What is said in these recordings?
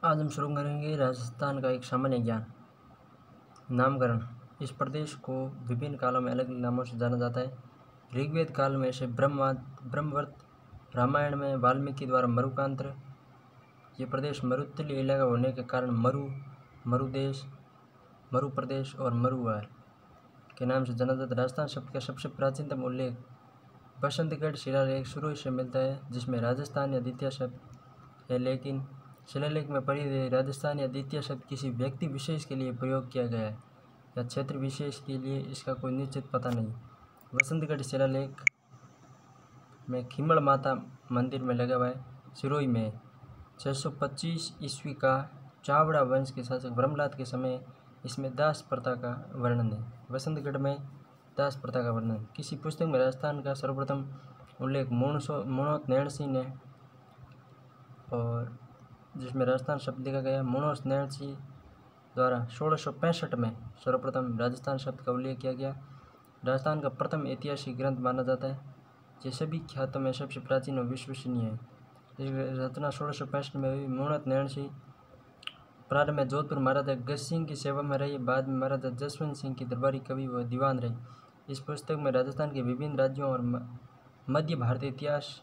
आज हम शुरू करेंगे राजस्थान का एक सामान्य ज्ञान। नामकरण। इस प्रदेश को विभिन्न कालों में अलग अलग नामों से जाना जाता है। ऋग्वेद काल में इसे ब्रह्मवर्त, रामायण में वाल्मीकि द्वारा मरुकांत्र। ये प्रदेश मरुस्थलीय इलाका होने के कारण मरुदेश, मरु प्रदेश और मरुवार के नाम से जाना जाता है। राजस्थान शब्द का सबसे प्राचीनतम उल्लेख बसंतगढ़ शिलालेख शुरू से मिलता है, जिसमें राजस्थान या द्वितीय शब्द है, लेकिन शिलालेख में परिधि राजस्थान या द्वितीय शब्द किसी व्यक्ति विशेष के लिए प्रयोग किया गया है या क्षेत्र विशेष के लिए, इसका कोई निश्चित पता नहीं। बसंतगढ़ शिलालेख में खिमड़ माता मंदिर में लगा हुआ है। सिरोही में 625 ईस्वी का चावड़ा वंश के शासक ब्रह्मलाद के समय इसमें दास प्रथा का वर्णन है। बसंतगढ़ में दास प्रथा का वर्णन। किसी पुस्तक में राजस्थान का सर्वप्रथम उल्लेख मुणोत नैण सिंह ने, और जिसमें राजस्थान शब्द लिखा गया। मुणोत नैण सिंह द्वारा 1665 में सर्वप्रथम राजस्थान शब्द का उल्लेख किया गया। राजस्थान का प्रथम ऐतिहासिक ग्रंथ माना जाता है, ये सभी ख्यातों में सबसे प्राचीन और विश्वसनीय है। इस रचना 1665 में हुई। मुणोत नैण सिंह प्रारंभ में जोधपुर महाराजा गज सिंह की सेवा में रही, बाद में महाराजा जसवंत सिंह की दरबारी कवि व दीवान रही। इस पुस्तक में राजस्थान के विभिन्न राज्यों और मध्य भारतीय इतिहास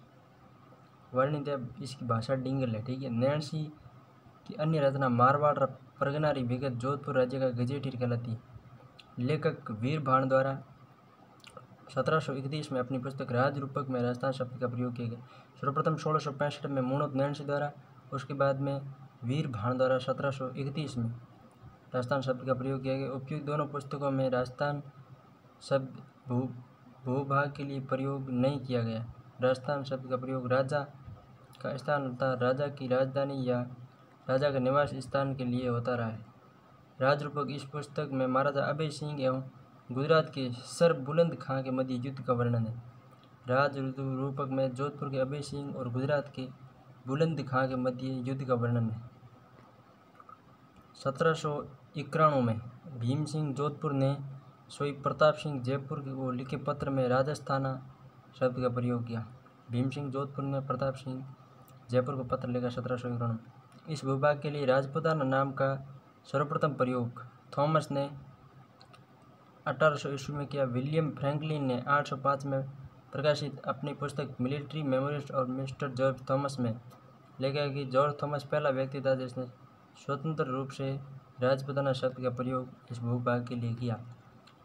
वर्णित है। इसकी भाषा डिंगल है, ठीक है। नैण सिंह की अन्य रचना मारवाड़ परगनारी विगत जोधपुर राज्य का गजेटियर कहलाती है। लेखक वीर भाण द्वारा 1731 में अपनी पुस्तक राज रूपक में राजस्थान शब्द का प्रयोग किया गया। सर्वप्रथम 1665 में मुणोत नैण सिंह द्वारा, उसके बाद में वीर भाण द्वारा 1731 में राजस्थान शब्द का प्रयोग किया गया। उपयुक्त दोनों पुस्तकों में राजस्थान शब्द भूभाग के लिए प्रयोग नहीं किया गया। राजस्थान शब्द का प्रयोग राजा का स्थान होता, राजा की राजधानी या राजा का निवास स्थान के लिए होता रहा है। राजरूपक। इस पुस्तक में महाराजा अभय सिंह एवं गुजरात के सर बुलंद खां के मध्य युद्ध का वर्णन है। राजरूपक में जोधपुर के अभय सिंह और गुजरात के बुलंद खां के मध्य युद्ध का वर्णन है। 1791 में भीम सिंह जोधपुर ने सोई प्रताप सिंह जयपुर को लिखे पत्र में राजस्थाना शब्द का प्रयोग किया। भीम सिंह जोधपुर ने प्रताप सिंह जयपुर को पत्र लिखा 1791 में। इस भूभाग के लिए राजपूताना नाम का सर्वप्रथम प्रयोग थॉमस ने 1800 ईस्वी में किया। विलियम फ्रैंकलिन ने 805 में प्रकाशित अपनी पुस्तक मिलिट्री मेमोरीज और मिस्टर जॉर्ज थॉमस में लिखा कि जॉर्ज थॉमस पहला व्यक्ति था जिसने स्वतंत्र रूप से राजपूताना शब्द का प्रयोग इस भूभाग के लिए किया।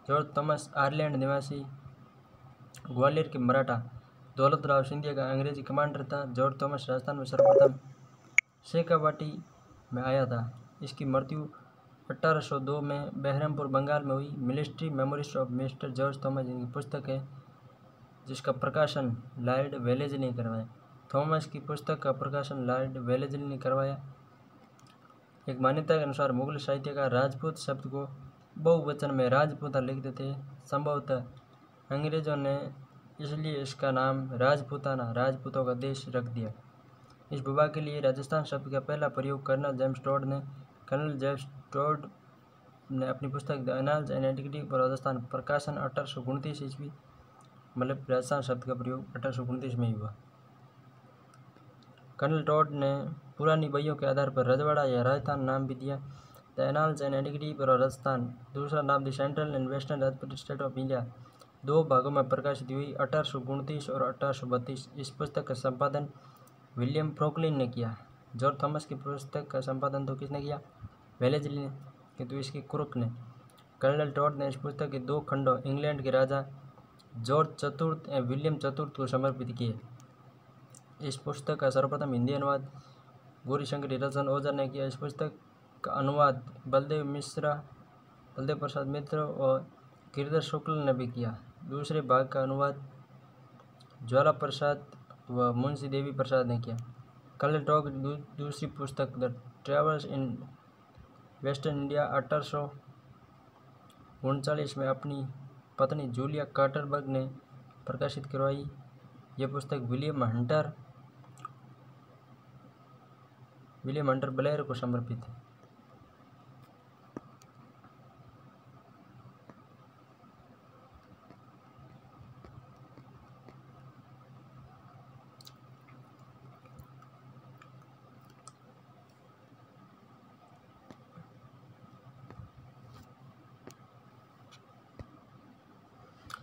जॉर्ज थॉमस आयरलैंड निवासी ग्वालियर के मराठा दौलतराव सिंधिया का अंग्रेजी कमांडर था। जॉर्ज थॉमस राजस्थान में सर्वप्रथम शेखावाटी में आया था। इसकी मृत्यु 1802 में बहरमपुर बंगाल में हुई। Military memories of mister George Thomas इनकी पुस्तक है, जिसका प्रकाशन लॉर्ड वेलेस्ली ने करवाया। थॉमस की पुस्तक का प्रकाशन लॉर्ड वेलेस्ली ने करवाया। एक मान्यता के अनुसार मुगल साहित्यकार राजपूत शब्द को बहुवचन में राजपूता लिखते थे। संभवतः अंग्रेजों ने इसलिए इसका नाम राजपूताना, राजपूतों का देश, रख दिया। इस भूभाग के लिए राजस्थान शब्द का पहला प्रयोग कर्नल जेम्स टोड ने अपनी पुस्तक द एनाल्स एंड एंटिक्विटी पर राजस्थान प्रकाशन 1829 ईस्वी, मतलब राजस्थान शब्द का प्रयोग 1829 में ही हुआ। कर्नल टोड ने पुरानी बहियों के आधार पर रजवाड़ा या राजस्थान नाम भी दिया। द एनाल्स एंड एंटिक्विटी पर राजस्थान, दूसरा नाम the central and western Rajput state of India, दो भागों में प्रकाशित हुई 1829 और 1832। इस पुस्तक का संपादन विलियम फ्रैंकलिन ने किया। जॉर्ज थॉमस की पुस्तक का संपादन तो किसने किया? वेलेस्ली ने, किंतु इसकी क्रुक ने। कर्नल टोड ने इस पुस्तक के दो खंडों इंग्लैंड के राजा जॉर्ज चतुर्थ एवं विलियम चतुर्थ को समर्पित किए। इस पुस्तक का सर्वप्रथम हिंदी अनुवाद गौरीशंकर रतन ओझा ने किया। इस पुस्तक का अनुवाद बलदेव प्रसाद मिश्र और गिरिधर शुक्ल ने भी किया। दूसरे भाग का अनुवाद ज्वाला प्रसाद व मुंशी देवी प्रसाद ने किया। कर्नल टोड की दूसरी पुस्तक the travels in western India 1839 में अपनी पत्नी जूलिया कार्टरबर्ग ने प्रकाशित करवाई। यह पुस्तक विलियम हंटर ब्लेयर को समर्पित है।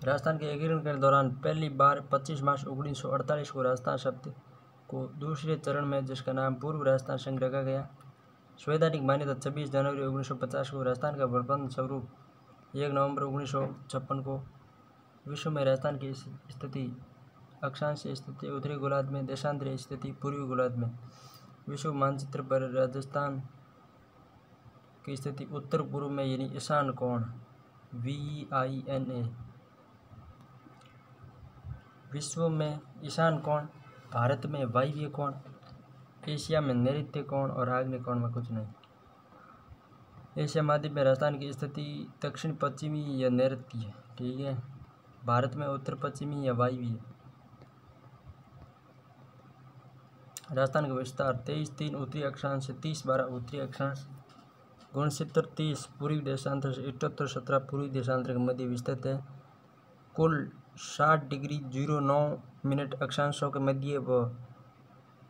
राजस्थान के एकीकरण के दौरान पहली बार 25 मार्च 1948 को राजस्थान शब्द को दूसरे चरण में, जिसका नाम पूर्व राजस्थान संघ रखा गया। संवैधानिक मान्यता 26 जनवरी 1950 को। राजस्थान का प्रबंध स्वरूप 1 नवंबर 1956 को। विश्व में राजस्थान की स्थिति: अक्षांश स्थिति उत्तरी गोलार्ध में, देशांतरीय स्थिति पूर्वी गोलार्ध में। विश्व मानचित्र पर राजस्थान की स्थिति उत्तर पूर्व में, यानी ईशान कोण VINA। विश्व में ईशान कोण, भारत में वायव्य कोण, एशिया में नैऋत्य कोण और आग्नेय कोण में कुछ नहीं। एशिया महाद्वीप में राजस्थान की स्थिति दक्षिण पश्चिमी या नैऋत्य, ठीक है। भारत में उत्तर पश्चिमी या वायव्य। राजस्थान का विस्तार 23-3 उत्तरी अक्षांश से 30-12 उत्तरी अक्षांश, गुणसूत्र 30 पूर्वी देशांतर से 78-17 पूर्वी देशांतर के मध्य विस्तृत है। कुल 60 डिग्री 09 मिनट अक्षांशों के मध्य व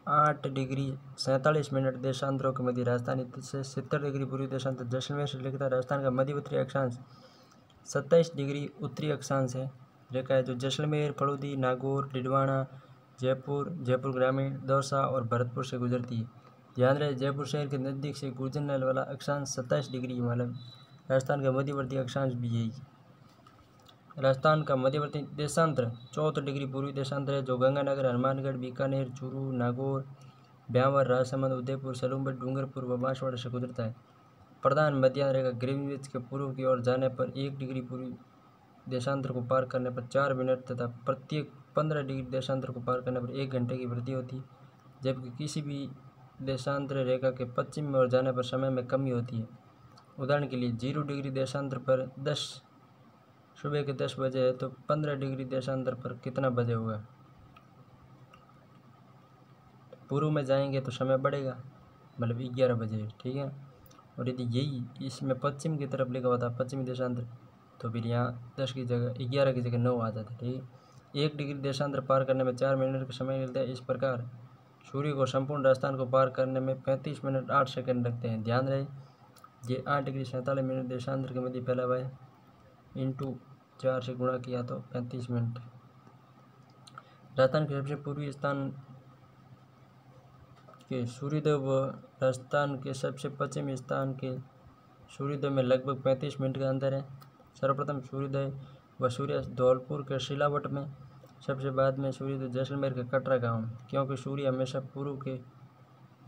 8 डिग्री 47 मिनट देशांतरों के मध्य राजस्थान से 70 डिग्री पूर्वी देशांतर जैसलमेर से लिखता है। राजस्थान का मध्यवर्ती अक्षांश 27 डिग्री उत्तरी अक्षांश है रेखा है, जो जैसलमेर, फलूदी, नागौर, डिडवाना, जयपुर, जयपुर ग्रामीण, दौसा और भरतपुर से गुजरती है। ध्यान रहे, जयपुर शहर के नज़दीक से गुजरने वाला अक्षांश 27 डिग्री, मतलब राजस्थान का मध्यवर्ती अक्षांश भी यही है। राजस्थान का मध्यवर्ती देशांतर 14 डिग्री पूर्वी देशांतर है, जो गंगानगर, हनुमानगढ़, बीकानेर, चूरू, नागौर, ब्यावर, राजसमंद, उदयपुर, सलूम्बट, डूंगरपुर व बांसवाड़ा से गुजरता है। प्रधान मध्याह्न रेखा ग्रीनविच के पूर्व की ओर जाने पर 1 डिग्री पूर्वी देशांतर को पार करने पर 4 मिनट तथा प्रत्येक 15 डिग्री देशांतर को पार करने पर 1 घंटे की वृद्धि होती है, जबकि किसी भी देशांतर रेखा के पश्चिम में ओर जाने पर समय में कमी होती है। उदाहरण के लिए 0 डिग्री देशांतर पर सुबह के 10 बजे है, तो 15 डिग्री देशांतर पर कितना बजे होगा? पूर्व में जाएंगे तो समय बढ़ेगा, मतलब 11 बजे, ठीक है। और यदि यही इसमें पश्चिम की तरफ लिखा हुआ था पश्चिमी देशांतर, तो फिर यहाँ 10 की जगह 11 की जगह 9 आ जाता, ठीक है। 1 डिग्री देशांतर पार करने में 4 मिनट का समय मिलता है। इस प्रकार सूर्य को संपूर्ण राजस्थान को पार करने में 35 मिनट 8 सेकंड लगते हैं। ध्यान रहे, ये 8 डिग्री 47 मिनट देशांतर के मध्य फैला हुआ है, इंटू 4 से गुणा किया तो 35 मिनट। राजस्थान के सबसे पूर्वी स्थान के सूर्योदय व राजस्थान के सबसे पश्चिमी स्थान के सूर्योदय में लगभग 35 मिनट का अंतर है। सर्वप्रथम सूर्योदय व सूर्यास्त धौलपुर के शिलावट में, सबसे बाद में सूर्योदय जैसलमेर के कटरा गांव, क्योंकि सूर्य हमेशा पूर्व के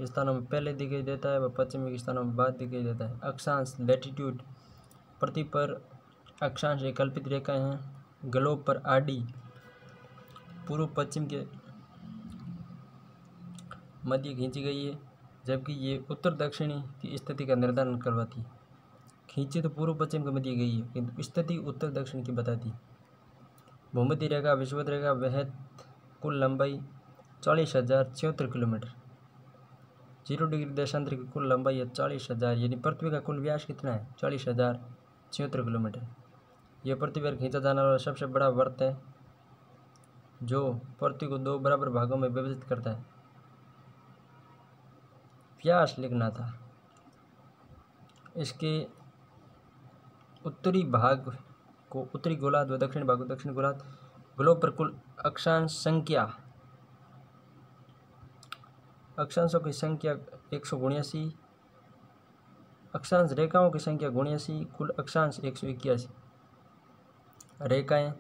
स्थानों में पहले दिखाई देता है व पश्चिमी के स्थानों में बाद दिखाई देता है। अक्षांश लैटिट्यूड: पृथ्वी पर अक्षांश एक कल्पित रेखाएं हैं। ग्लोब पर आडी पूर्व पश्चिम के मध्य खींची गई है, जबकि ये उत्तर दक्षिणी की स्थिति का निर्धारण करवाती है। खींची तो पूर्व पश्चिम के मध्य गई है, किंतु स्थिति उत्तर दक्षिण की बताती है। भूमध्य रेखा विषुवत रेखा वह कुल लंबाई 40,076 किलोमीटर। 0 डिग्री देशांतर की कुल लंबाई है 40,000, यानी पृथ्वी का कुल व्यास कितना है? 40,076 किलोमीटर। यह पृथ्वी पर खींचा जाने वाला सबसे बड़ा वृत्त है, जो पृथ्वी को 2 बराबर भागों में विभाजित करता है। व्यास लिखना था। इसके उत्तरी भाग को उत्तरी गोलार्ध व दक्षिणी भाग को दक्षिणी गोलार्ध। ग्लोब पर कुल अक्षांश संख्या, अक्षांशों की संख्या 179, अक्षांश रेखाओं की संख्या 79, कुल अक्षांश 181, रेखाएं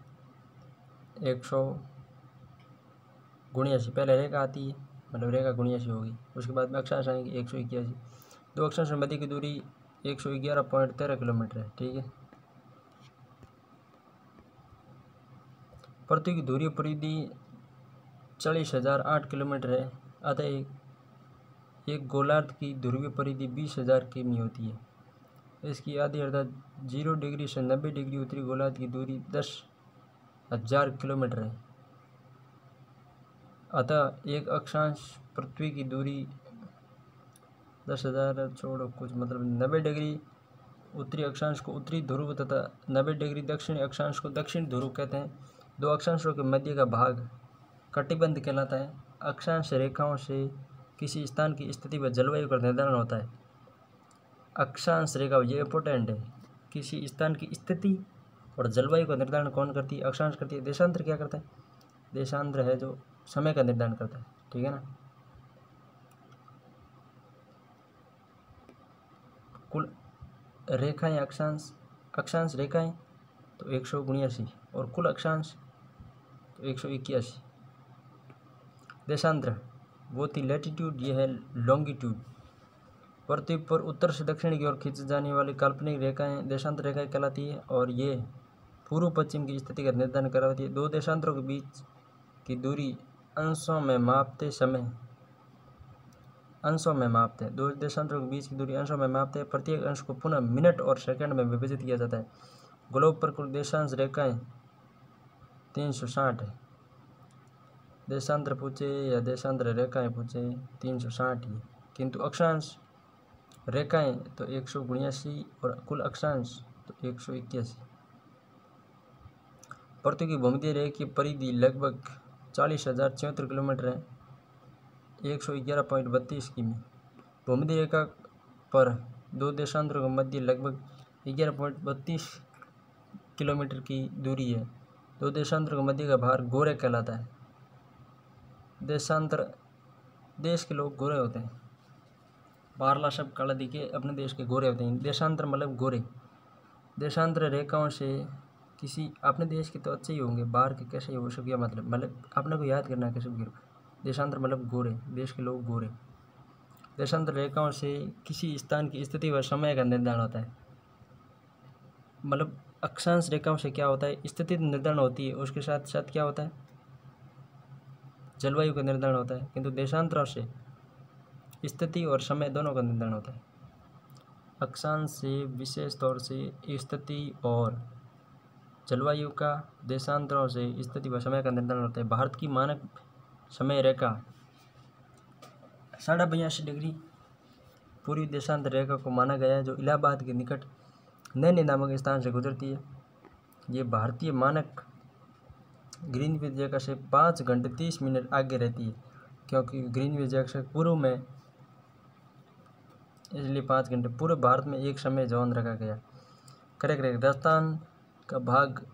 179। पहले रेखा आती है, मतलब रेखा 79 होगी, उसके बाद में अक्षांश आएंगे 181। दो अक्षांश के मध्य की दूरी 111.13 किलोमीटर है, ठीक है। पृथ्वी की धुरीय परिधि 40,008 किलोमीटर है, अतः एक गोलार्ध की ध्रुवीय परिधि 20,000 किमी होती है। इसकी आधी अर्थात 0 डिग्री से 90 डिग्री उत्तरी गोलार्ध की दूरी 10,000 किलोमीटर है। अतः एक अक्षांश पृथ्वी की दूरी 10,000 छोड़ो कुछ, मतलब 90 डिग्री उत्तरी अक्षांश को उत्तरी ध्रुव तथा 90 डिग्री दक्षिणी अक्षांश को दक्षिण ध्रुव कहते हैं। दो अक्षांशों के मध्य का भाग कटिबंध कहलाता है। अक्षांश रेखाओं से किसी स्थान की स्थिति व जलवायु का निर्धारण होता है। अक्षांश रेखा, ये इंपॉर्टेंट है, किसी स्थान की स्थिति और जलवायु का निर्धारण कौन करती है? अक्षांश करती है। देशांतर क्या करता है? देशांतर है जो समय का निर्धारण करता है, ठीक है ना। कुल रेखाएं अक्षांश रेखाएं तो 179 और कुल अक्षांश तो 181। देशांतर वो थी लैटिट्यूड, ये है लॉन्गिट्यूड। पृथ्वी पर उत्तर से दक्षिण की ओर खींची जाने वाली काल्पनिक रेखाएं देशांतर रेखाएं कहलाती है और ये पूर्व पश्चिम की स्थिति का निर्धारण करवाती है। दो देशांतरों के बीच की दूरी अंशों में मापते दो देशांतरों के बीच की दूरी अंशों में मापते हैं। प्रत्येक अंश को पुनः मिनट और सेकंड में विभाजित किया जाता है। ग्लोब पर कुल देशांश रेखाएं 360 है। देशांतर पूछे या देशांतर रेखाएं पूछे 360 ही, किंतु अक्षांश रेखाएं तो 179 और कुल अक्षांश तो 181। पृथ्वी की भूमध्य रेखा की परिधि लगभग 40,074 किलोमीटर है, 111.32 किमी। भूमध्य रेखा पर दो देशांतरों के मध्य लगभग 11.32 किलोमीटर की दूरी है। दो देशांतरों के मध्य का भार गोरे कहलाता है। देशांतर देश के लोग गोरे होते हैं। बाहरला सब काला दिखे, अपने देश के गोरे होते हैं। देशांतर मतलब गोरे। देशांतर रेखाओं से किसी अपने देश के तो अच्छे ही होंगे, बाहर के कैसे हो सब क्या मतलब अपने को याद करना कैसे भी। देशांतर मतलब गोरे, देश के लोग गोरे। देशांतर रेखाओं से किसी स्थान की स्थिति व समय का निर्धारण होता है। मतलब अक्षांश रेखाओं से क्या होता है? स्थिति निर्धारण होती है, उसके साथ साथ क्या होता है? जलवायु का निर्धारण होता है। किंतु देशांतरों से स्थिति और समय दोनों का निर्धारण होता है। अक्षांश से विशेष तौर से स्थिति और जलवायु का, देशांतरों से स्थिति व समय का निर्धारण होता है। भारत की मानक समय रेखा 82.5 डिग्री पूर्वी देशांतर रेखा को माना गया है, जो इलाहाबाद के निकट नैनी नामक स्थान से गुजरती है। ये भारतीय मानक ग्रीनविच रेखा से 5 घंटे 30 मिनट आगे रहती है, क्योंकि ग्रीनविच रेखा से पूर्व में, इसलिए 5 घंटे। पूरे भारत में एक समय जोन रखा गया। कर्क रेखा राजस्थान का भाग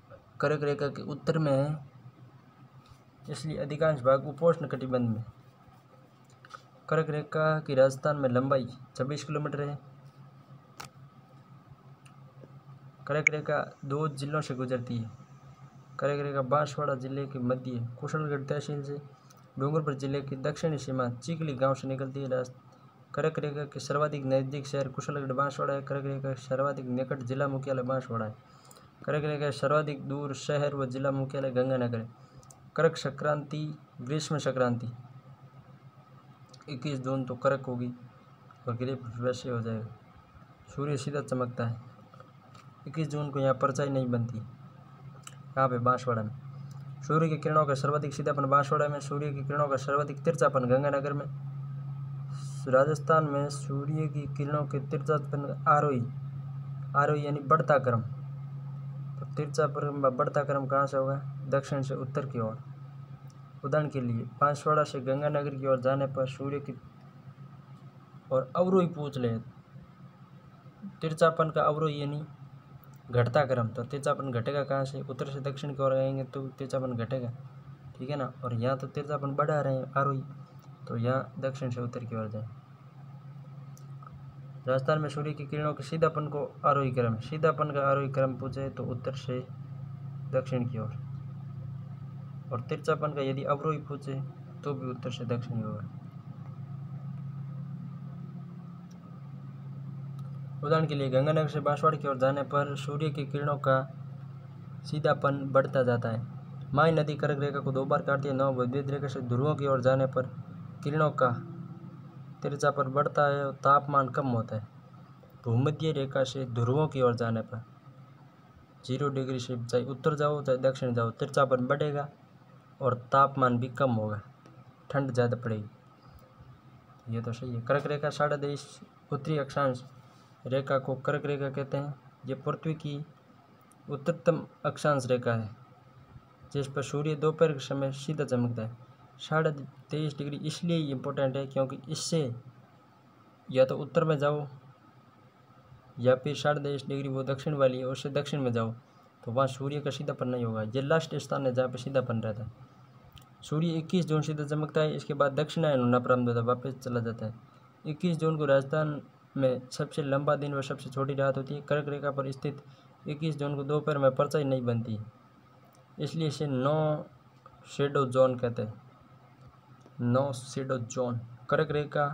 कर्क रेखा के उत्तर में है, इसलिए अधिकांश भाग उपोष्ण कटिबंध में। कर्क रेखा की राजस्थान में लंबाई 26 किलोमीटर है। कर्क रेखा 2 जिलों से गुजरती है। कर्क रेखा बांसवाड़ा जिले के मध्य कुशलगढ़ तहसील से डूंगरपुर जिले की दक्षिणी सीमा चिकली गांव से निकलती है। कर्क रेखा के सर्वाधिक नजदीक शहर कुशलगढ़ बांसवाड़ा है। कर्क रेखा के सर्वाधिक निकट जिला मुख्यालय बांसवाड़ा है। कर्क रेखा के सर्वाधिक दूर शहर व जिला मुख्यालय गंगानगर है। कर्क संक्रांति ग्रीष्म संक्रांति 21 जून तो कर्क होगी और ग्रीष्म वैसे हो जाएगा। सूर्य सीधा चमकता है। 21 जून को यहाँ परछाई नहीं बनती। कहाँ पे? बांसवाड़ा में। सूर्य की किरणों का सर्वाधिक सीधापन बांसवाड़ा में। सूर्य की किरणों का सर्वाधिक तिरछापन गंगानगर में। राजस्थान में सूर्य की किरणों के तिरछापन आरोही यानी बढ़ता क्रम। तो तिरछापन बढ़ता क्रम कहाँ से होगा? दक्षिण से उत्तर की ओर। उदाहरण के लिए बांसवाड़ा से गंगानगर की ओर जाने पर सूर्य की और अवरोही पूछ ले, तिरछापन का अवरोही यानी घटता क्रम। तो तिरछापन घटेगा कहाँ से? उत्तर से दक्षिण की ओर आएंगे तो तिरछापन घटेगा, ठीक है ना। और यहाँ तो तिरछापन बढ़ा रहे हैं आरोही, तो यहाँ दक्षिण से उत्तर की ओर जाए। राजस्थान में सूर्य की किरणों के सीधापन को आरोही क्रम, सीधापन का आरोही क्रम पूछे तो उत्तर से दक्षिण की ओर। और तिरछापन का यदि अवरोही पूछे तो भी उत्तर से दक्षिण की ओर। उदाहरण के लिए गंगानगर से बांसवाड़ा की ओर जाने पर सूर्य की किरणों का सीधापन बढ़ता जाता है। माही नदी कर्क रेखा को 2 बार काटती है। नवभुज रेखा से ध्रुवों की ओर जाने पर किरणों का तिरछापन बढ़ता है और तापमान कम होता है। भूमध्य रेखा से ध्रुवों की ओर जाने पर 0 डिग्री से चाहे उत्तर जाओ चाहे दक्षिण जाओ, तिरछापन बढ़ेगा और तापमान भी कम होगा, ठंड ज़्यादा पड़ेगी। ये तो सही है। कर्क रेखा 23.5 उत्तरी अक्षांश रेखा को कर्क रेखा कहते हैं। ये पृथ्वी की उत्तरतम अक्षांश रेखा है, जिस पर सूर्य दोपहर के समय सीधा चमकता है। 23.5 डिग्री इसलिए इम्पोर्टेंट है क्योंकि इससे या तो उत्तर में जाओ या फिर 23.5 डिग्री वो दक्षिण वाली है, उससे दक्षिण में जाओ तो वहाँ सूर्य का सीधापन नहीं होगा। ये लास्ट स्थान है जहाँ पे सीधापन रहता है। सूर्य 21 जून सीधा चमकता है, इसके बाद दक्षिणायन होना प्रारंभ होता है, वापस चला जाता है। 21 जून को राजस्थान में सबसे लंबा दिन व सबसे छोटी रात होती है। कर्क रेखा पर स्थित 21 जून को दोपहर में परछाई नहीं बनती, इसलिए इसे नो शेडो जोन कहते हैं। नो शेडो जोन कर्क रेखा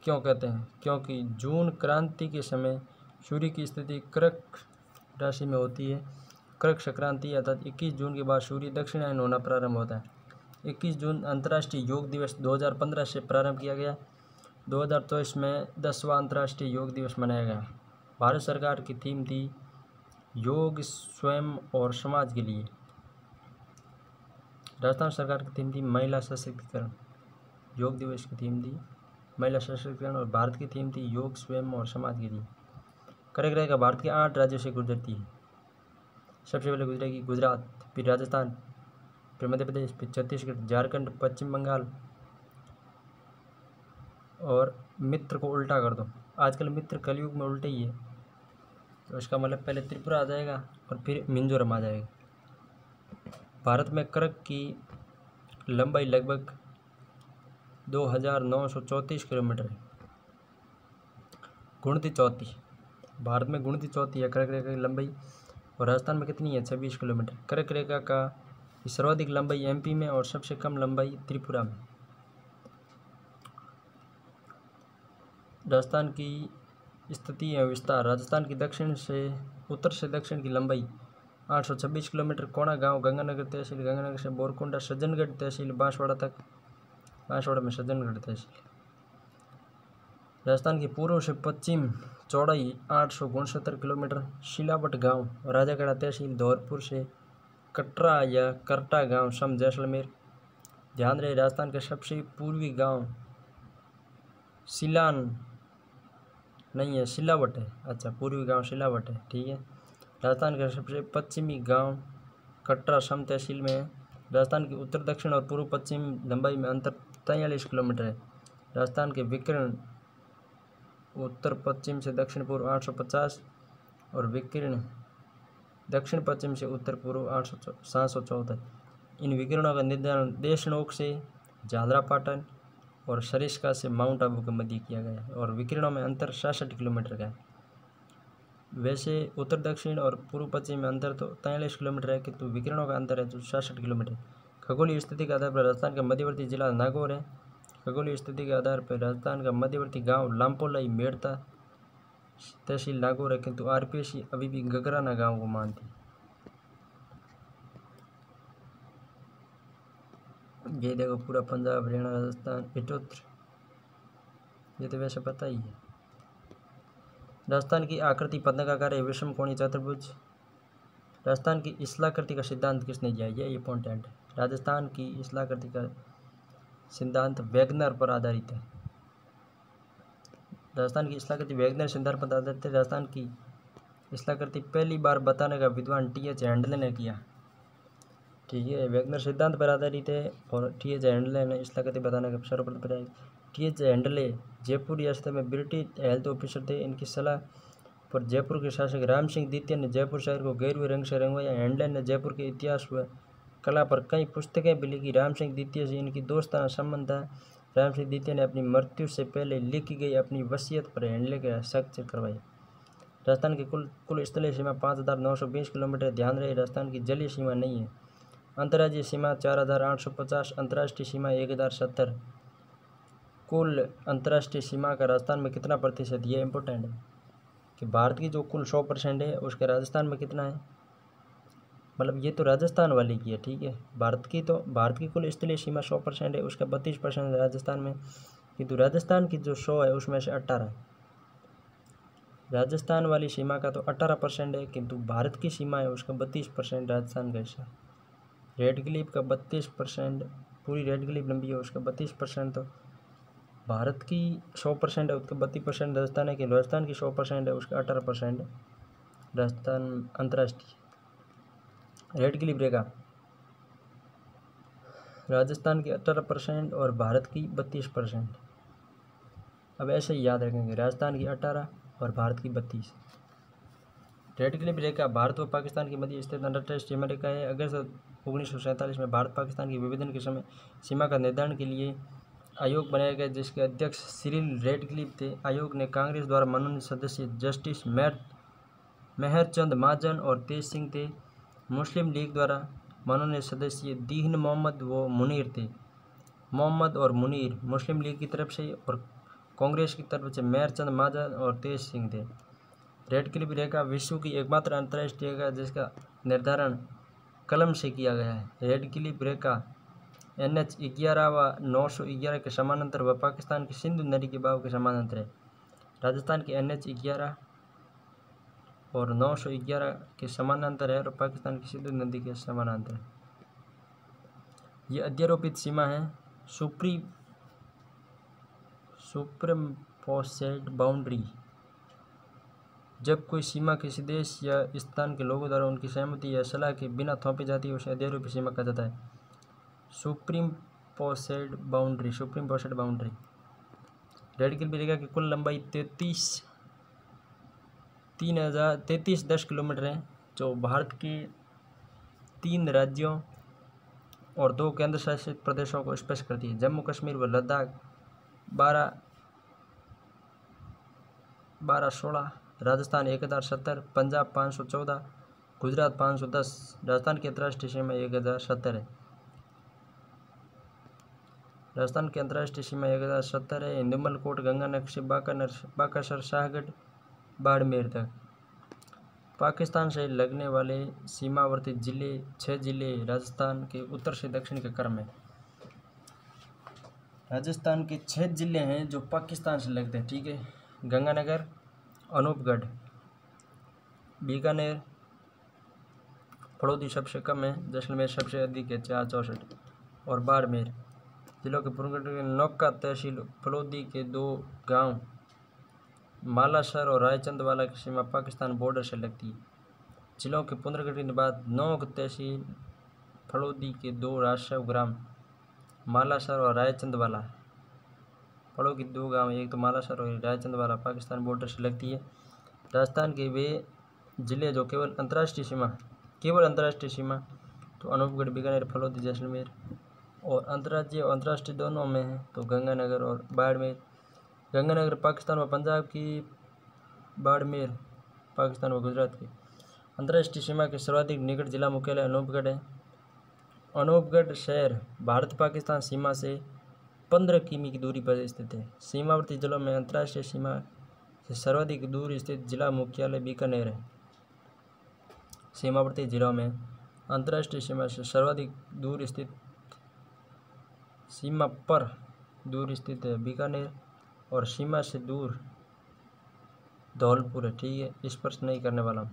क्यों कहते हैं? क्योंकि जून क्रांति के समय सूर्य की स्थिति कर्क राशि में होती है। कर्क संक्रांति अर्थात 21 जून के बाद सूर्य दक्षिणायन होना प्रारंभ होता है। 21 जून अंतर्राष्ट्रीय योग दिवस 2015 से प्रारंभ किया गया। 2024 में 10वां अंतर्राष्ट्रीय योग दिवस मनाया गया। भारत सरकार की थीम थी योग स्वयं और समाज के लिए। राजस्थान सरकार की थीम थी महिला सशक्तिकरण। योग दिवस की थीम थी महिला सशक्तिकरण और भारत की थीम थी योग स्वयं और समाज के लिए। कर्क रेखा भारत के 8 राज्यों से गुजरती है। सबसे पहले गुजरेगी गुजरात, फिर राजस्थान, फिर मध्य प्रदेश, फिर छत्तीसगढ़, झारखंड, पश्चिम बंगाल। और मित्र को उल्टा कर दो, आजकल मित्र कलयुग में उल्टे ही है, तो इसका मतलब पहले त्रिपुरा आ जाएगा और फिर मिजोरम आ जाएगा। भारत में कर्क की लंबाई लगभग 2934 किलोमीटर है। गुणती चौथी, भारत में गुणती चौथी है कर्क रेखा की लंबाई। और राजस्थान में कितनी है? 26 किलोमीटर। कर्क रेखा का सर्वाधिक लंबाई एमपी में और सबसे कम लंबाई त्रिपुरा में। राजस्थान की स्थिति एवं विस्तार। राजस्थान की दक्षिण से उत्तर से दक्षिण की लंबाई 826 किलोमीटर। कोणा गांव गंगानगर तहसील, गंगानगर से बोरकुंडा सज्जनगढ़ तहसील बांसवाड़ा तक, बांसवाड़ा में सज्जनगढ़ तहसील। राजस्थान की पूर्व से पश्चिम चौड़ाई 869 किलोमीटर। शिलावट गांव राजागढ़ तहसील धौलपुर से कटरा या करटा गांव सम जैसलमेर। ध्यान रहे राजस्थान के सबसे पूर्वी गांव सिलान नहीं है, सिलावट है। अच्छा, पूर्वी गांव सिलावट है, ठीक है। राजस्थान का सबसे पश्चिमी गांव कटरा सम तहसील में है। राजस्थान की उत्तर दक्षिण और पूर्व पश्चिम लंबाई में अंतर 43 किलोमीटर है। राजस्थान के विकीर्ण उत्तर पश्चिम से दक्षिण पूर्व 850 और विकीर्ण दक्षिण पश्चिम से उत्तर पूर्व 714। इन विकिरणों का निर्धारण देशनोक से झालरापाटन और सरिस्का से माउंट आबू के मध्य किया गया है और विकिरणों में अंतर 66 किलोमीटर का है। वैसे उत्तर दक्षिण और पूर्व पश्चिम में अंतर तो 43 किलोमीटर है, किंतु विकिरणों का अंतर है जो 66 किलोमीटर। खगोलीय स्थिति के आधार पर राजस्थान का मध्यवर्ती जिला नागौर है। खगोलीय स्थिति के आधार पर राजस्थान का मध्यवर्ती गांव लामपोलाई मेड़ता तहसील नागौर है, किंतु आरपीएससी अभी भी गगराना गांव को मानती है। ये देखो पूरा पंजाब, हरियाणा, राजस्थान, इटोत्र, ये तो वैसे पता ही है। राजस्थान की आकृति पतंगाकार है, विषम कोणीय चतुर्भुज। राजस्थान की इस्लाकृति का सिद्धांत किसने दिया? ये इंपॉर्टेंट है। राजस्थान की इस्लाकृति का सिद्धांत वैगनर पर आधारित है। राजस्थान की इस्लाकृति वैगनर सिद्धांत पर आधारित है। राजस्थान की इस्लाकृति पहली बार बताने का विद्वान टी.एच. हैंडले ने किया, ठीक है। वैगनर सिद्धांत पर आधारित है और टी.एच. हैंडले ने इस्लाकृति बताने का सर्वप्रथम प्रयास। टी.एच. हैंडले जयपुर रियासत में ब्रिटिश हेल्थ ऑफिसर थे। इनकी सलाह पर जयपुर के शासक राम सिंह द्वितीय ने जयपुर शहर को गेरुए रंग से रंगवाया। हैंडले ने जयपुर के इतिहास व कला पर कई पुस्तकें भी लिखी। राम सिंह द्वितीय से इनकी दोस्ताना संबंध था। राम सिंह द्वितीय ने अपनी मृत्यु से पहले लिखी गई अपनी वसीयत पर हैंडले के हस्ताक्षर करवाए। राजस्थान की कुल स्थलीय सीमा 5920 किलोमीटर। ध्यान रहे राजस्थान की जलीय सीमा नहीं है। अंतर्राज्यीय सीमा 4850, अंतर्राष्ट्रीय सीमा 1070। कुल अंतर्राष्ट्रीय सीमा का राजस्थान में कितना प्रतिशत? ये इंपॉर्टेंट है कि भारत की जो कुल 100% है उसके राजस्थान में कितना है। मतलब ये तो राजस्थान वाले की है, ठीक है। भारत की कुल स्थलीय सीमा 100% है, उसका 32% राजस्थान में, किंतु राजस्थान की जो 100 है उसमें से 18 है। राजस्थान वाली सीमा का तो 18% है, किंतु भारत की सीमा है उसका 32% राजस्थान का हिस्सा। रेड क्लिफ का 32%, पूरी रेड क्लिफ लंबी है उसका 32%। तो भारत की 100% है उसका 32% राजस्थान है, कि राजस्थान की 100% है उसका 18% राजस्थान अंतर्राष्ट्रीय। रेड क्लिफ रेखा राजस्थान की 18% और भारत की 32%। अब ऐसे ही याद रखेंगे, राजस्थान की 18 और भारत की 32। रेड क्लिफ रेखा भारत व पाकिस्तान के मध्य स्थित अंतर्राष्ट्रीय सीमा रेखा है। अगस्त 1947 में भारत पाकिस्तान के विभाजन के समय सीमा का निर्धारण के लिए आयोग बनाया गया, जिसके अध्यक्ष सिरिल रेडक्लिफ थे। आयोग ने कांग्रेस द्वारा मनोनीत सदस्य जस्टिस मेहरचंद महाजन और तेज सिंह थे। मुस्लिम लीग द्वारा मनोनीत सदस्य दीन मोहम्मद व मुनीर थे। मोहम्मद और मुनीर मुस्लिम लीग की तरफ से और कांग्रेस की तरफ से मेहरचंद महाजन और तेज सिंह थे। रेड क्लिफ रेखा विश्व की एकमात्र अंतर्राष्ट्रीय रेखा जिसका निर्धारण कलम से किया गया है। रेड क्लिफ रेखा NH 11 व 911 के समानांतर व पाकिस्तान की सिंधु नदी के बहाव के समानांतर है। राजस्थान के NH 11 और 911 के समानांतर है और पाकिस्तान की सिंधु नदी के समानांतर है। ये अध्यारोपित सीमा है। सुप्रीमपोजेड बाउंड्री, जब कोई सीमा किसी देश या स्थान के लोगों द्वारा उनकी सहमति या सलाह के बिना थोपी जाती है उसे अध्यारोपित सीमा कहा जाता है। सुप्रीमपोजेड बाउंड्री। रेड क्लिफ रेखा की कुल लंबाई 3310 किलोमीटर है, जो भारत के 3 राज्यों और 2 केंद्र शासित प्रदेशों को स्पर्श करती है। जम्मू कश्मीर व लद्दाख 1216, राजस्थान 1070, पंजाब 514, गुजरात 510। राजस्थान की अंतर्राष्ट्रीय सीमा 1070 है। राजस्थान की अंतर्राष्ट्रीय सीमा 1070 है। इंदुमल कोट गंगानगर से बाकासर शाहगढ़ बाड़मेर तक। पाकिस्तान से लगने वाले सीमावर्ती जिले 6 जिले राजस्थान के उत्तर से दक्षिण के क्रम में। राजस्थान के 6 जिले हैं जो पाकिस्तान से लगते हैं, ठीक है। गंगानगर, अनूपगढ़, बीकानेर, फड़ौदी सबसे कम है, जैसलमेर सबसे अधिक है 464 और बाड़मेर। जिलों के पूर्व नौका तहसील फलौदी के 2 गांव मालासर और रायचंदवाला की सीमा पाकिस्तान बॉर्डर से लगती है। जिलों के पुनर्गठन के बाद नौक तहसील फलौदी के 2 राजस्व ग्राम मालासर और रायचंदवाला, फड़ों की 2 गांव, एक तो मालासर और रायचंदवाला पाकिस्तान बॉर्डर से लगती है। राजस्थान के वे जिले जो केवल अंतर्राष्ट्रीय सीमा तो अनूपगढ़, बीकानेर, फलौदी, जैसलमेर, और अंतर्राज्यीय और अंतर्राष्ट्रीय दोनों में है तो गंगानगर और बाड़मेर। गंगानगर पाकिस्तान व पंजाब की, बाड़मेर पाकिस्तान व गुजरात की। अंतर्राष्ट्रीय सीमा के सर्वाधिक निकट जिला मुख्यालय अनूपगढ़ है। अनूपगढ़ शहर भारत पाकिस्तान सीमा से 15 किमी की दूरी पर स्थित है। सीमावर्ती जिलों में अंतर्राष्ट्रीय सीमा से सर्वाधिक दूर स्थित जिला मुख्यालय बीकानेर है। सीमावर्ती जिलों में अंतर्राष्ट्रीय सीमा से सर्वाधिक दूर स्थित सीमा पर दूर स्थित है बीकानेर और सीमा से दूर धौलपुर है, ठीक है। स्पर्श नहीं करने वाला हूँ।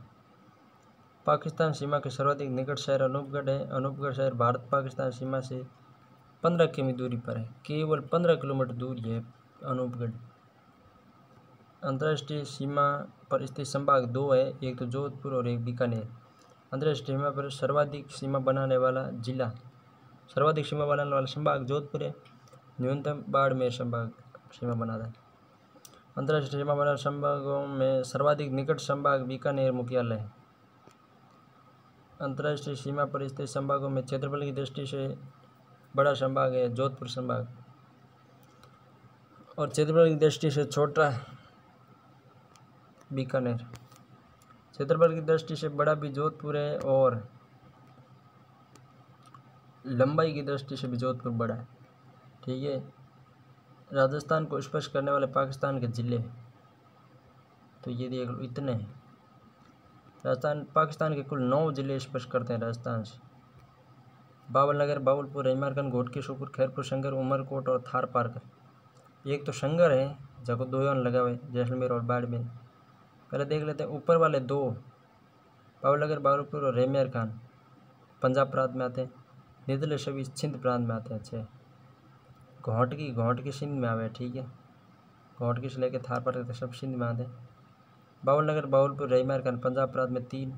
पाकिस्तान सीमा के सर्वाधिक निकट शहर अनूपगढ़ है। अनूपगढ़ शहर भारत पाकिस्तान सीमा से 15 किमी दूरी पर है, केवल 15 किलोमीटर दूरी है अनूपगढ़। अंतर्राष्ट्रीय सीमा पर स्थित संभाग 2 है, एक तो जोधपुर और एक बीकानेर। अंतर्राष्ट्रीय सीमा पर सर्वाधिक सीमा बनाने वाला संभाग जोधपुर है। न्यूनतम बाड़मेर संभाग सीमा बनाता है। अंतर्राष्ट्रीय सीमा बनाने संभागों में सर्वाधिक निकट संभाग बीकानेर मुख्यालय है। अंतर्राष्ट्रीय सीमा पर स्थित संभागों में क्षेत्रफल की दृष्टि से बड़ा संभाग है जोधपुर संभाग और क्षेत्रफल की दृष्टि से छोटा बीकानेर। क्षेत्रफल की दृष्टि से बड़ा भी जोधपुर है और लंबाई की दृष्टि से भी जोधपुर बड़ा है, ठीक है। राजस्थान को स्पर्श करने वाले पाकिस्तान के ज़िले तो ये देख लो इतने हैं। पाकिस्तान के कुल 9 ज़िले स्पर्श करते हैं राजस्थान से। बावलनगर, बावलपुर, रईमारगंज, घोटकी, शोपुर, खैरपुर, संगर, उमरकोट और थार पारकर। एक तो संगर है जगह 2 लगा हुआ है, जैसलमेर और बाड़मेर। पहले देख लेते हैं ऊपर वाले 2 बावलनगर, बावलपुर और रईमारगंज पंजाब प्रांत में आते हैं। निचले सभी सिंध प्रांत में आते हैं। 6 घोटकी सिंध में आवे, ठीक है। घोटकी से लेकर थार पारकर तक सब सिंध में आते हैं। बावलनगर, बावलपुर, रईमारगंज पंजाब प्रांत में 3,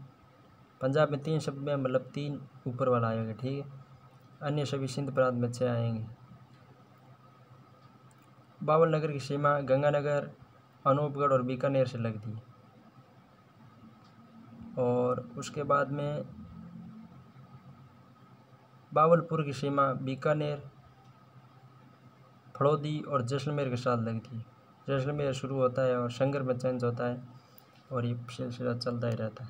पंजाब में 3 शब्द में मतलब 3 ऊपर वाला आएगा, ठीक है। अन्य सभी सिंध प्रांत में 6 आएंगे। बावलनगर की सीमा गंगानगर, अनूपगढ़ और बीकानेर से लगती है। और उसके बाद में बावलपुर की सीमा बीकानेर, फड़ौदी और जैसलमेर के साथ लगती है। जैसलमेर शुरू होता है और संगर में चेंज होता है और ये सिलसिला चलता ही रहता है।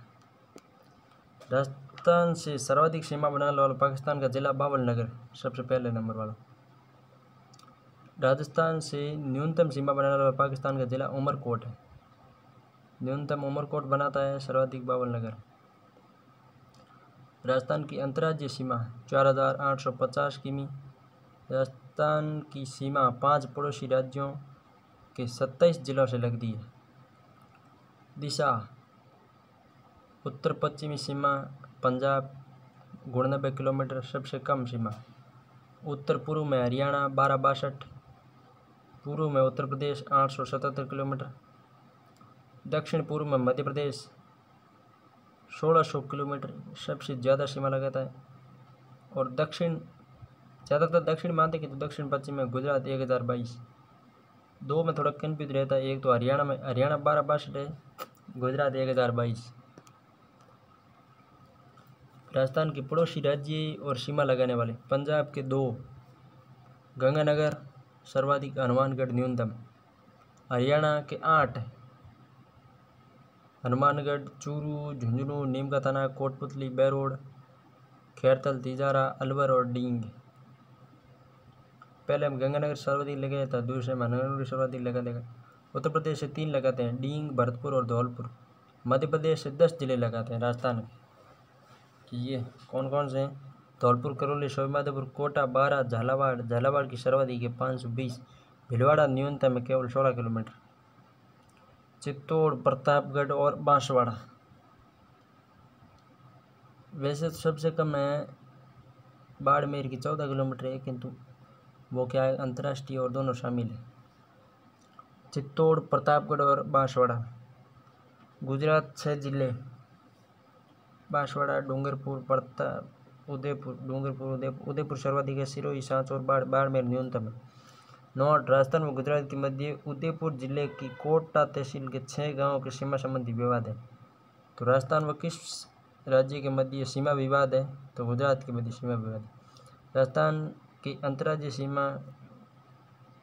राजस्थान से सर्वाधिक सीमा बनाने वाला पाकिस्तान का जिला बावलनगर सबसे पहले नंबर वाला। राजस्थान से न्यूनतम सीमा बनाने वाला पाकिस्तान का जिला उमरकोट है। न्यूनतम उमरकोट बनाता है, सर्वाधिक बावलनगर। राजस्थान की अंतर्राज्यीय सीमा 4850 किमी। राजस्थान की सीमा 5 पड़ोसी राज्यों के 27 जिलों से लगती है। दिशा उत्तर पश्चिमी सीमा पंजाब 99 किलोमीटर सबसे कम सीमा। उत्तर पूर्व में हरियाणा 1262, पूर्व में उत्तर प्रदेश 877 किलोमीटर, दक्षिण पूर्व में मध्य प्रदेश 1600 किलोमीटर सबसे ज़्यादा सीमा लगाता है। और दक्षिण ज़्यादातर दक्षिण मानते कि तो दक्षिण पश्चिम में गुजरात 1022। दो में थोड़ा कन्फ्यूज रहता है, एक तो हरियाणा में 1262 है, गुजरात 1022। राजस्थान के पड़ोसी राज्य और सीमा लगाने वाले पंजाब के 2, गंगानगर सर्वाधिक, हनुमानगढ़ न्यूनतम। हरियाणा के 8, हनुमानगढ़, चूरू, झुंझुनू, नीमकाथाना, कोटपुतली, बैरोड, खैरतल, तिजारा, अलवर और डींग। पहले हम गंगानगर सर्वाधिक लगाए था, दूसरे में हनुमानगढ़ सर्वाधिक लगा देगा। उत्तर प्रदेश से 3 लगाते हैं, डींग, भरतपुर और धौलपुर। मध्य प्रदेश से 10 जिले लगाते हैं राजस्थान के। ये कौन कौन से हैं? धौलपुर, करौली, सवाईमाधोपुर, कोटा, बारा, झालावाड़। झालावाड़ की सर्वाधिक है 520। भीलवाड़ा न्यूनतम है केवल 16 किलोमीटर। चित्तौड़, प्रतापगढ़ और बांसवाड़ा। वैसे तो सबसे कम है बाड़मेर की 14 किलोमीटर है, किंतु वो क्या है अंतर्राष्ट्रीय और दोनों शामिल है। चित्तौड़, प्रतापगढ़ और बांसवाड़ा। गुजरात 6 जिले, बांसवाड़ा, डूंगरपुर, उदयपुर, उदयपुर सर्वाधिक है, सिरोही, सांच और बाड़मेर न्यूनतम है। नोट: राजस्थान में गुजरात के मध्य उदयपुर जिले की कोटा तहसील के 6 गांवों के सीमा संबंधी विवाद है। तो राजस्थान व किस राज्य के मध्य सीमा विवाद है? तो गुजरात के मध्य सीमा विवाद है। राजस्थान की अंतर्राज्यीय सीमा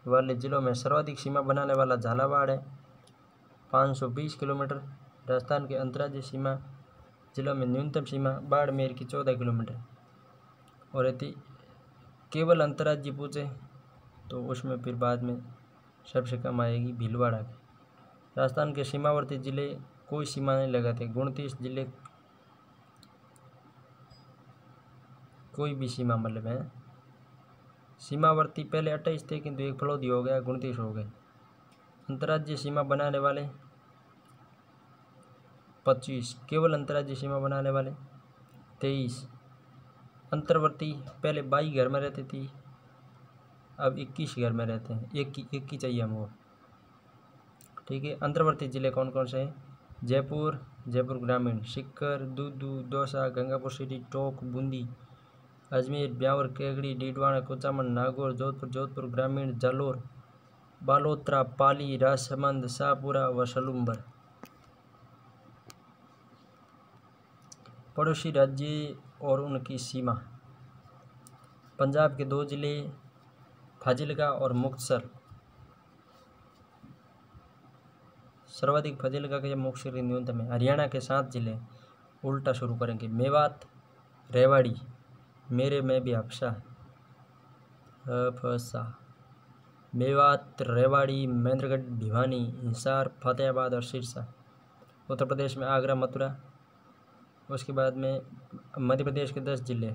वाले जिलों में सर्वाधिक सीमा बनाने वाला झालावाड़ है 520 किलोमीटर। राजस्थान के अंतर्राज्यीय सीमा जिलों में न्यूनतम सीमा बाड़मेर की 14 किलोमीटर। और यदि केवल अंतर्राज्यीय पूछे तो उसमें फिर बाद में सबसे कम आएगी भीलवाड़ा की। राजस्थान के सीमावर्ती जिले कोई सीमा नहीं लगाते। 29 जिले कोई भी सीमा मतलब है सीमावर्ती। पहले 28 थे, किंतु एक फड़ौदी हो गया, 29 हो गए। अंतर्राज्यीय सीमा बनाने वाले 25, केवल अंतर्राज्यीय सीमा बनाने वाले 23। अंतर्वर्ती पहले 22 घर में रहती थी, अब 21 घर में रहते हैं। एक ही चाहिए हमको, ठीक है। अंतर्वर्ती जिले कौन कौन से हैं? जयपुर, जयपुर ग्रामीण, सीकर, दूदू, दौसा, गंगापुर सिटी, टोंक, बूंदी, अजमेर, ब्यावर, केगड़ी, डीडवाना, कुचामन, नागौर, जोधपुर, जोधपुर ग्रामीण, जालोर, बालोतरा, पाली, राजसमंद, शाहपुरा व सलूम्बर। पड़ोसी राज्य और उनकी सीमा। पंजाब के 2 जिले फाजिलका और मुक्तसर, सर्वाधिक फाजिलका के मुक्तसर न्यूनतम है। हरियाणा के 7 जिले, उल्टा शुरू करेंगे। मेवात, रेवाड़ी, मेरे में भी हफ्सा, मेवात, रेवाड़ी, महेंद्रगढ़, भिवानी, हिसार, फतेहाबाद और सिरसा। उत्तर प्रदेश में आगरा, मथुरा। उसके बाद में मध्य प्रदेश के 10 जिले,